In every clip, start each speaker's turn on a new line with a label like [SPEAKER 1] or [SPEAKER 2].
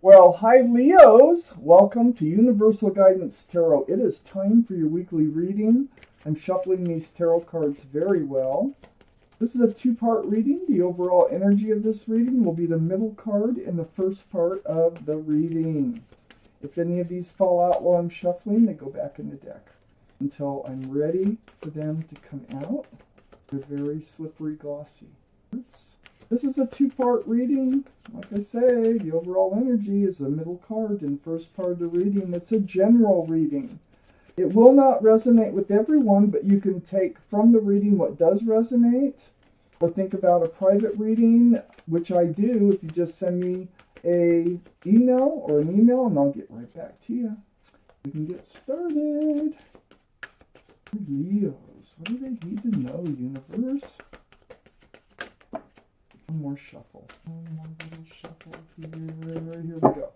[SPEAKER 1] Well, hi Leos! Welcome to Universal Guidance Tarot. It is time for your weekly reading. I'm shuffling these tarot cards very well. This is a two-part reading. The overall energy of this reading will be the middle card in the first part of the reading. If any of these fall out while I'm shuffling, they go back in the deck until I'm ready for them to come out. They're very slippery, glossy. Oops. This is a two-part reading. Like I say, the overall energy is the middle card in first part of the reading. It's a general reading. It will not resonate with everyone, but you can take from the reading what does resonate, or think about a private reading, which I do if you just send me an email, and I'll get right back to you. We can get started. Leos, what do they need to know, universe? One more shuffle. One more little shuffle here. Here we go.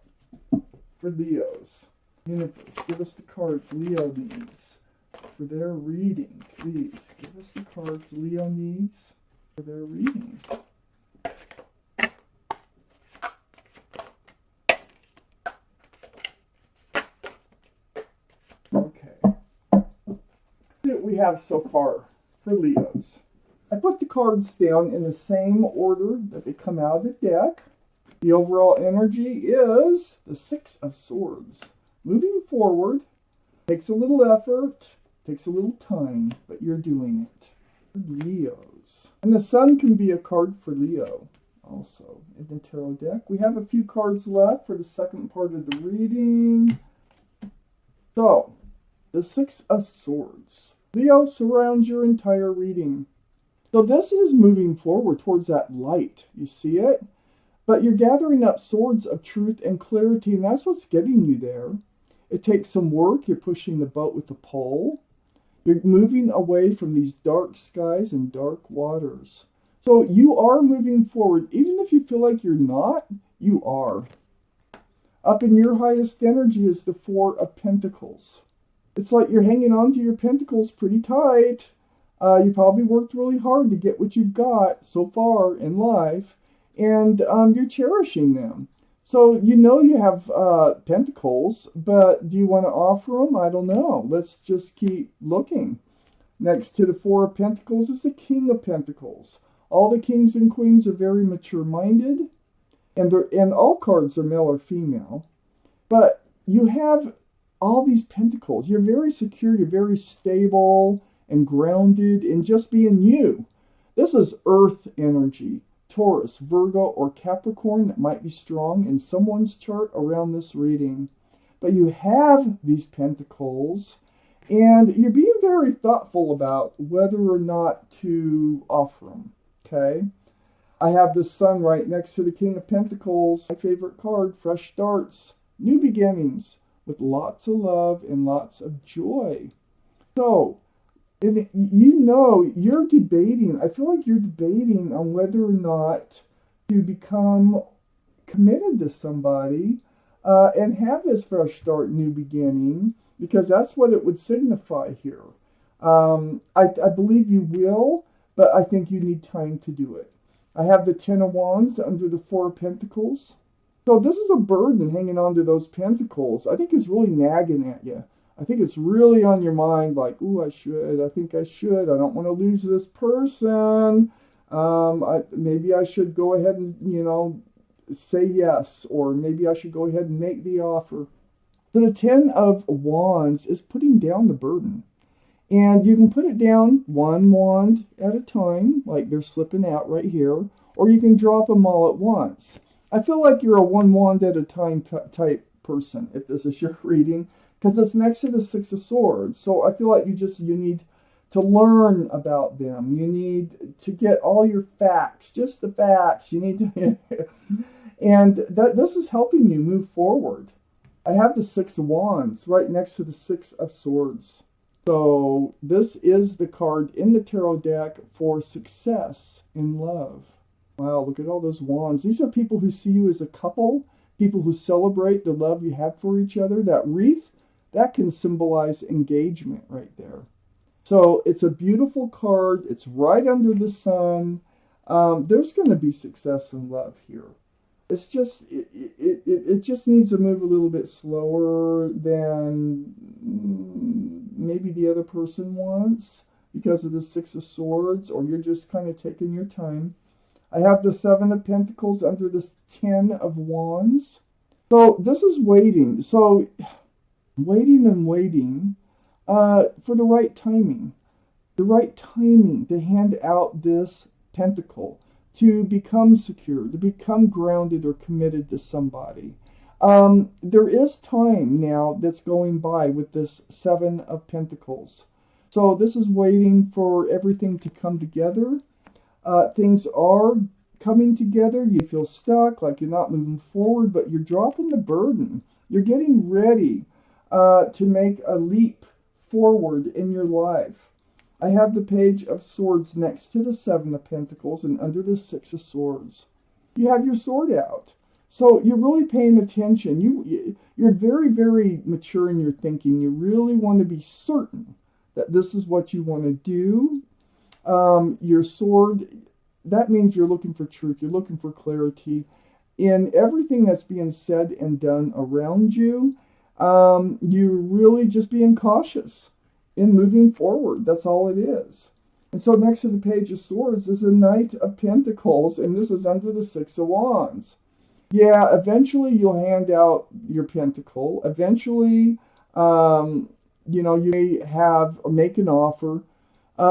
[SPEAKER 1] For Leos. Universe, give us the cards Leo needs for their reading. Please, give us the cards Leo needs for their reading. Okay. See what we have so far for Leos. I put the cards down in the same order that they come out of the deck. The overall energy is the Six of Swords. Moving forward takes a little effort, takes a little time, but you're doing it. Leos. And the Sun can be a card for Leo also in the tarot deck. We have a few cards left for the second part of the reading. So, the Six of Swords. Leo surrounds your entire reading. So this is moving forward towards that light. You see it? But you're gathering up swords of truth and clarity, and that's what's getting you there. It takes some work. You're pushing the boat with a pole. You're moving away from these dark skies and dark waters. So you are moving forward. Even if you feel like you're not, you are. Up in your highest energy is the Four of Pentacles. It's like you're hanging on to your pentacles pretty tight. You probably worked really hard to get what you've got so far in life, and you're cherishing them. So you know you have pentacles, but do you want to offer them? I don't know. Let's just keep looking. Next to the Four of Pentacles is the King of Pentacles. All the kings and queens are very mature-minded, and all cards are male or female. But you have all these pentacles. You're very secure. You're very stable and grounded in just being you. This is earth energy. Taurus, Virgo, or Capricorn that might be strong in someone's chart around this reading. But you have these pentacles, and you're being very thoughtful about whether or not to offer them. Okay? I have the Sun right next to the King of Pentacles. My favorite card, fresh starts, new beginnings, with lots of love and lots of joy. So, and you know, you're debating, I feel like you're debating on whether or not to become committed to somebody and have this fresh start, new beginning, because that's what it would signify here. I believe you will, but I think you need time to do it. I have the Ten of Wands under the Four of Pentacles. So this is a burden hanging on to those pentacles. I think it's really nagging at you. I think it's really on your mind, like, ooh, I think I should. I don't want to lose this person. Maybe I should go ahead and, say yes, or maybe I should go ahead and make the offer. So the Ten of Wands is putting down the burden. And you can put it down one wand at a time, like they're slipping out right here, or you can drop them all at once. I feel like you're a one wand at a time type person, if this is your reading, because it's next to the Six of Swords. So I feel like you need to learn about them. You need to get all your facts, just the facts. You need to, and this is helping you move forward. I have the Six of Wands right next to the Six of Swords. So this is the card in the tarot deck for success in love. Wow, look at all those wands. These are people who see you as a couple, people who celebrate the love you have for each other. That wreath, that can symbolize engagement right there. So it's a beautiful card. It's right under the sun. There's going to be success in love here. It's just it just needs to move a little bit slower than maybe the other person wants because of the Six of Swords, or you're just kind of taking your time. I have the Seven of Pentacles under this Ten of Wands. So this is waiting. So waiting and waiting for the right timing. The right timing to hand out this pentacle, to become secure, to become grounded or committed to somebody. There is time now that's going by with this Seven of Pentacles. So this is waiting for everything to come together. Things are coming together. You feel stuck, like you're not moving forward, but you're dropping the burden. You're getting ready to make a leap forward in your life. I have the Page of Swords next to the Seven of Pentacles and under the Six of Swords. You have your sword out. So you're really paying attention. You're very, very mature in your thinking. You really want to be certain that this is what you want to do. Your sword, that means you're looking for truth. You're looking for clarity in everything that's being said and done around you. You're really just being cautious in moving forward. That's all it is. And so next to the Page of Swords is a Knight of Pentacles, and this is under the Six of Wands. Yeah, eventually you'll hand out your pentacle. Eventually, you may have or make an offer.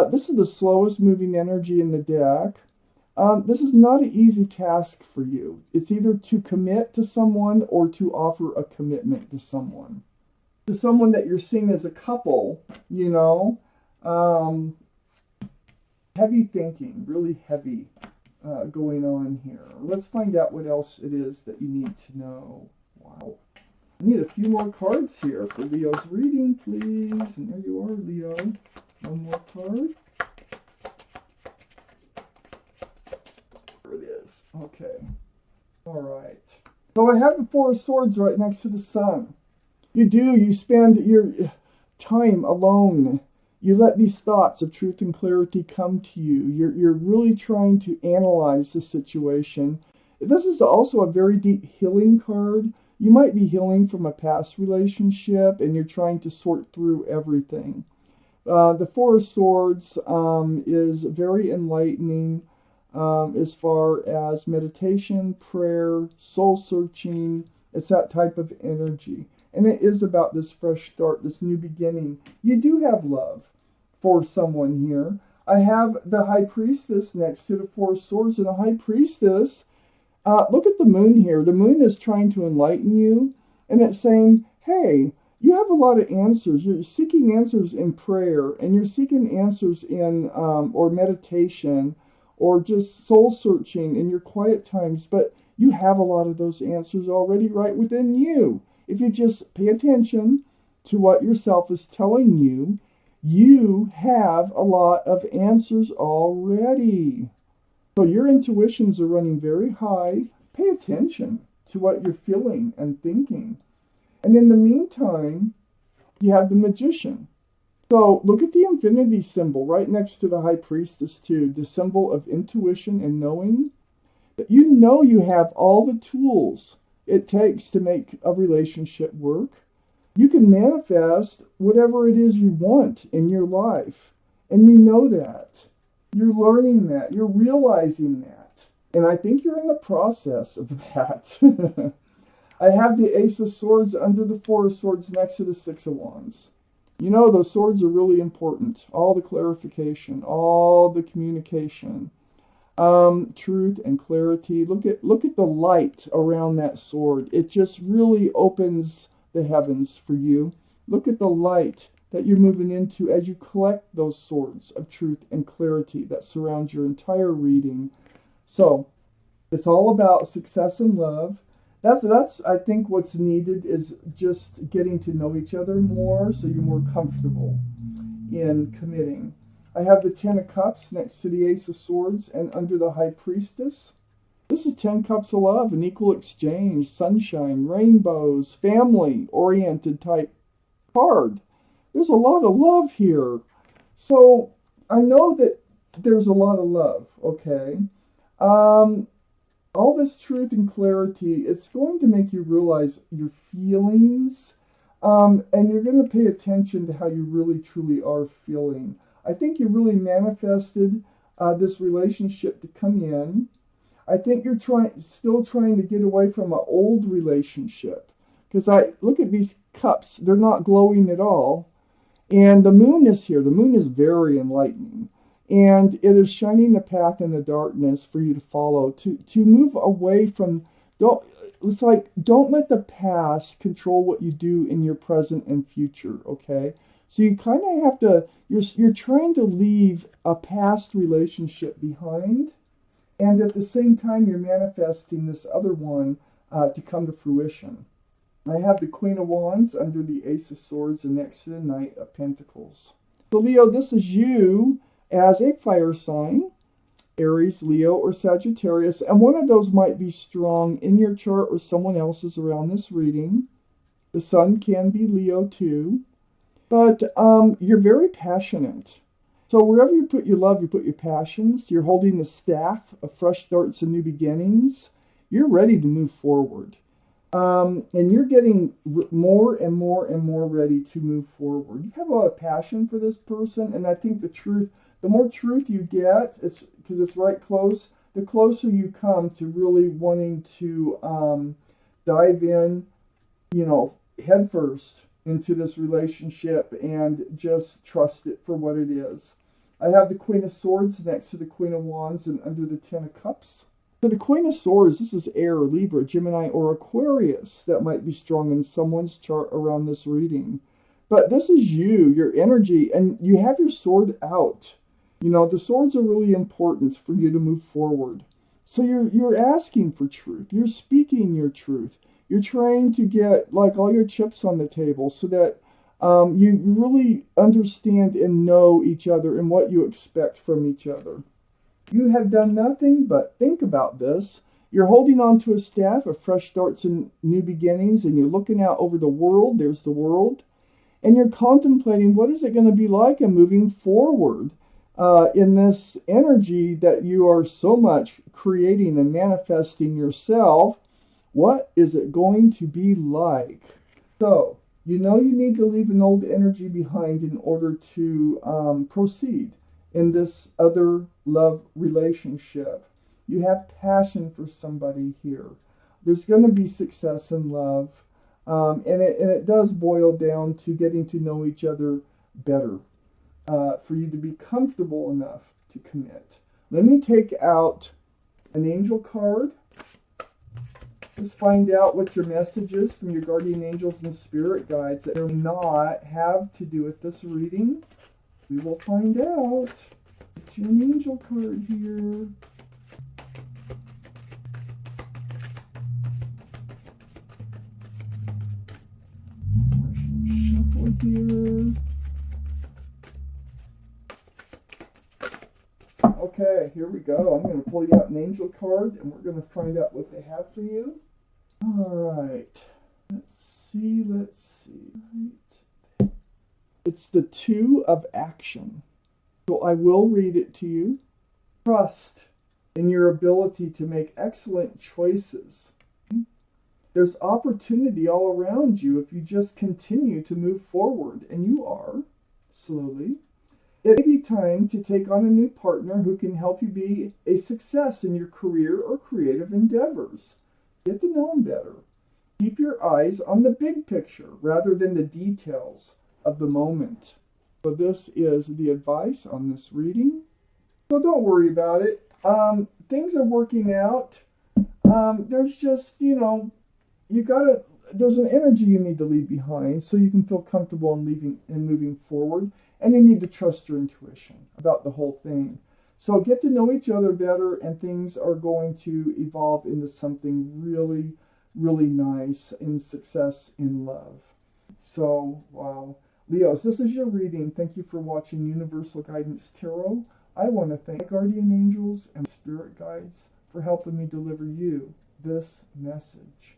[SPEAKER 1] This is the slowest moving energy in the deck. This is not an easy task for you. It's either to commit to someone or to offer a commitment to someone. To someone that you're seeing as a couple, heavy thinking, really heavy going on here. Let's find out what else it is that you need to know. Wow. I need a few more cards here for Leo's reading, please. And there you are, Leo. One more card. There it is. Okay. All right. So I have the Four of Swords right next to the Sun. You spend your time alone. You let these thoughts of truth and clarity come to you. You're really trying to analyze the situation. This is also a very deep healing card. You might be healing from a past relationship, and you're trying to sort through everything. The Four of Swords is very enlightening as far as meditation, prayer, soul searching. It's that type of energy. And it is about this fresh start, this new beginning. You do have love for someone here. I have the High Priestess next to the Four of Swords, and the High Priestess, look at the moon here. The moon is trying to enlighten you, and it's saying, hey, you have a lot of answers. You're seeking answers in prayer, and you're seeking answers in or meditation, or just soul searching in your quiet times, but you have a lot of those answers already right within you. If you just pay attention to what yourself is telling you, you have a lot of answers already. So your intuitions are running very high. Pay attention to what you're feeling and thinking. And in the meantime, you have the Magician. So look at the infinity symbol right next to the High Priestess too, the symbol of intuition and knowing. That you know you have all the tools it takes to make a relationship work. You can manifest whatever it is you want in your life. And you know that. You're learning that. You're realizing that. And I think you're in the process of that. I have the Ace of Swords under the Four of Swords next to the Six of Wands. You know, those swords are really important. All the clarification, all the communication. Truth and clarity. Look at the light around that sword. It just really opens the heavens for you. Look at the light that you're moving into as you collect those swords of truth and clarity that surround your entire reading. So it's all about success and love. That's I think what's needed is just getting to know each other more, so you're more comfortable in committing. I have the Ten of Cups next to the Ace of Swords and under the High Priestess. This is 10 Cups of Love, an equal exchange, sunshine, rainbows, family-oriented type card. There's a lot of love here. So I know that there's a lot of love, okay? All this truth and clarity, it's going to make you realize your feelings, and you're going to pay attention to how you really truly are feeling. I think you really manifested this relationship to come in. I think you're still trying to get away from an old relationship. Because I look at these cups, they're not glowing at all. And the moon is here. The moon is very enlightening. And it is shining a path in the darkness for you to follow, to move away from, it's like, don't let the past control what you do in your present and future, okay? So you kind of have to, you're trying to leave a past relationship behind, and at the same time, you're manifesting this other one to come to fruition. I have the Queen of Wands under the Ace of Swords and next to the Knight of Pentacles. So Leo, this is you as a fire sign, Aries, Leo, or Sagittarius, and one of those might be strong in your chart or someone else's around this reading. The sun can be Leo too, but you're very passionate. So wherever you put your love, you put your passions. You're holding the staff of fresh starts and new beginnings. You're ready to move forward. And you're getting more and more and more ready to move forward. You have a lot of passion for this person, and I think the more truth you get, it's because it's right close, the closer you come to really wanting to dive in, head first into this relationship and just trust it for what it is. I have the Queen of Swords next to the Queen of Wands and under the Ten of Cups. So the Queen of Swords, this is air, Libra, Gemini, or Aquarius that might be strong in someone's chart around this reading. But this is you, your energy, and you have your sword out. The swords are really important for you to move forward. So you're asking for truth. You're speaking your truth. You're trying to get like all your chips on the table so that you really understand and know each other and what you expect from each other. You have done nothing but think about this. You're holding on to a staff of fresh starts and new beginnings, and you're looking out over the world. There's the world. And you're contemplating what is it going to be like and moving forward in this energy that you are so much creating and manifesting yourself. What is it going to be like? So, you need to leave an old energy behind in order to proceed in this other love relationship. You have passion for somebody here. There's going to be success in love. And it does boil down to getting to know each other better for you to be comfortable enough to commit. Let me take out an angel card. Just find out what your message is from your guardian angels and spirit guides that do not have to do with this reading. We will find out. Get you an angel card here. Shuffle here. Okay, here we go. I'm going to pull you out an angel card, and we're going to find out what they have for you. All right. Let's see. Right. It's the Two of Action. So I will read it to you. Trust in your ability to make excellent choices. There's opportunity all around you if you just continue to move forward, and you are, slowly. It may be time to take on a new partner who can help you be a success in your career or creative endeavors. Get to know them better. Keep your eyes on the big picture rather than the details of the moment. So this is the advice on this reading. So don't worry about it. Things are working out. There's just, there's an energy you need to leave behind so you can feel comfortable in leaving and moving forward. And you need to trust your intuition about the whole thing. So get to know each other better, and things are going to evolve into something really, really nice in success in love. So, wow. Leos, this is your reading. Thank you for watching Universal Guidance Tarot. I want to thank my guardian angels and spirit guides for helping me deliver you this message.